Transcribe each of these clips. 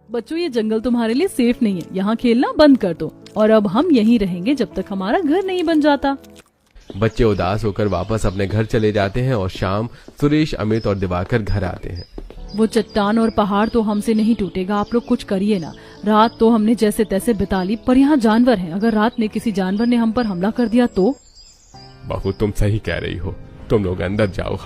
बच्चों, ये जंगल तुम्हारे लिए सेफ नहीं है, यहाँ खेलना बंद कर दो और अब हम यहीं रहेंगे जब तक हमारा घर नहीं बन जाता। बच्चे उदास होकर वापस अपने घर चले जाते हैं और शाम सुरेश, अमित और दिवाकर घर आते हैं। वो चट्टान और पहाड़ तो हमसे नहीं टूटेगा, आप लोग कुछ करिए ना। रात तो हमने जैसे तैसे बिता ली, पर यहाँ जानवर हैं, अगर रात में किसी जानवर ने हम पर हमला कर दिया तो? बहू, तुम सही कह रही हो, तुम लोग अंदर जाओ,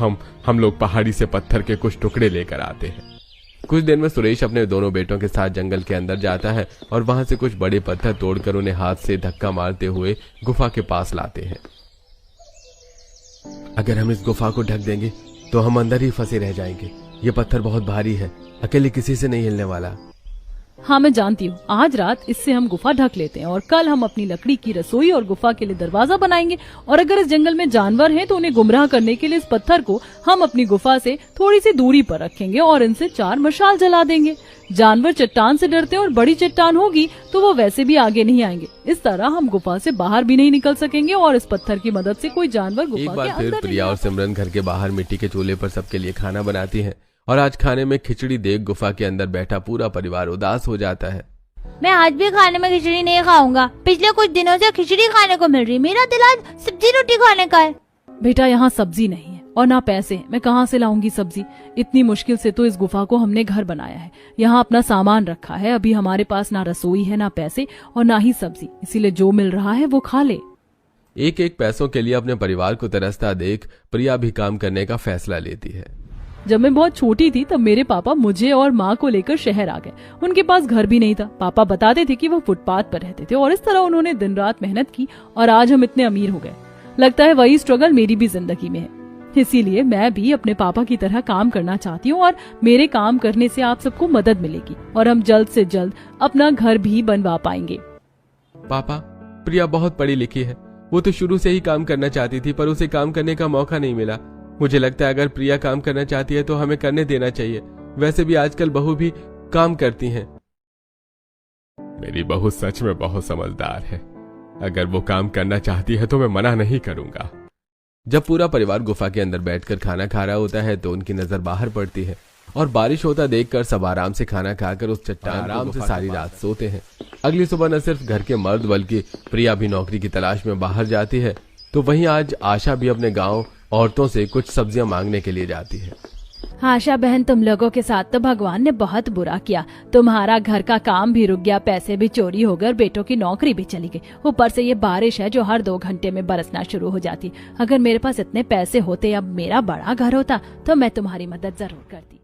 हम लोग पहाड़ी से पत्थर के कुछ टुकड़े लेकर आते हैं। कुछ देर में सुरेश अपने दोनों बेटों के साथ जंगल के अंदर जाता है और वहां से कुछ बड़े पत्थर तोड़कर उन्हें हाथ से धक्का मारते हुए गुफा के पास लाते हैं। अगर हम इस गुफा को ढक देंगे तो हम अंदर ही फंसे रह जाएंगे। ये पत्थर बहुत भारी है, अकेले किसी से नहीं हिलने वाला। हाँ, मैं जानती हूँ। आज रात इससे हम गुफा ढक लेते हैं और कल हम अपनी लकड़ी की रसोई और गुफा के लिए दरवाजा बनाएंगे। और अगर इस जंगल में जानवर हैं तो उन्हें गुमराह करने के लिए इस पत्थर को हम अपनी गुफा से थोड़ी सी दूरी पर रखेंगे और इनसे 4 मशाल जला देंगे। जानवर चट्टान से डरते हैं और बड़ी चट्टान होगी तो वो वैसे भी आगे नहीं आएंगे। इस तरह हम गुफा से बाहर भी नहीं निकल सकेंगे और इस पत्थर की मदद से कोई जानवर गुफा के अंदर नहीं। एक बार फिर प्रिया और सिमरन घर के बाहर मिट्टी के चूल्हे पर सबके लिए खाना बनाती है और आज खाने में खिचड़ी देख गुफा के अंदर बैठा पूरा परिवार उदास हो जाता है। मैं आज भी खाने में खिचड़ी नहीं खाऊंगा, पिछले कुछ दिनों से खिचड़ी खाने को मिल रही, मेरा दिल आज सब्जी रोटी खाने का है। बेटा, यहाँ सब्जी नहीं है और ना पैसे, मैं कहाँ से लाऊंगी सब्जी? इतनी मुश्किल से तो इस गुफा को हमने घर बनाया है, यहाँ अपना सामान रखा है। अभी हमारे पास ना रसोई है, ना पैसे और ना ही सब्जी, इसीलिए जो मिल रहा है वो खा ले। एक एक पैसों के लिए अपने परिवार को तरसता देख प्रिया भी काम करने का फैसला लेती है। जब मैं बहुत छोटी थी तब मेरे पापा मुझे और माँ को लेकर शहर आ गए। उनके पास घर भी नहीं था। पापा बताते थे कि वो फुटपाथ पर रहते थे और इस तरह उन्होंने दिन रात मेहनत की और आज हम इतने अमीर हो गए। लगता है वही स्ट्रगल मेरी भी जिंदगी में है, इसीलिए मैं भी अपने पापा की तरह काम करना चाहती हूँ और मेरे काम करने से आप सबको मदद मिलेगी और हम जल्द से जल्द अपना घर भी बनवा पाएंगे। पापा, प्रिया बहुत पढ़ी लिखी है, वो तो शुरू से ही काम करना चाहती थी पर उसे काम करने का मौका नहीं मिला। मुझे लगता है अगर प्रिया काम करना चाहती है तो हमें करने देना चाहिए। वैसे भी आजकल बहू भी काम करती हैं। मेरी बहू सच में बहुत समझदार है, अगर वो काम करना चाहती है तो मैं मना नहीं करूंगा। जब पूरा परिवार गुफा के अंदर बैठकर खाना खा रहा होता है तो उनकी नजर बाहर पड़ती है और बारिश होता देखकर सब आराम से खाना खाकर उस चट्टान आराम से सारी रात सोते हैं। अगली सुबह न सिर्फ घर के मर्द बल्कि प्रिया भी नौकरी की तलाश में बाहर जाती है, तो वहीं आज आशा भी अपने गांव औरतों से कुछ सब्जियां मांगने के लिए जाती है। आशा बहन, तुम लोगों के साथ तो भगवान ने बहुत बुरा किया। तुम्हारा घर का काम भी रुक गया, पैसे भी चोरी हो गए, बेटों की नौकरी भी चली गई। ऊपर से ये बारिश है जो हर 2 घंटे में बरसना शुरू हो जाती। अगर मेरे पास इतने पैसे होते, अब मेरा बड़ा घर होता, तो मैं तुम्हारी मदद जरूर करती।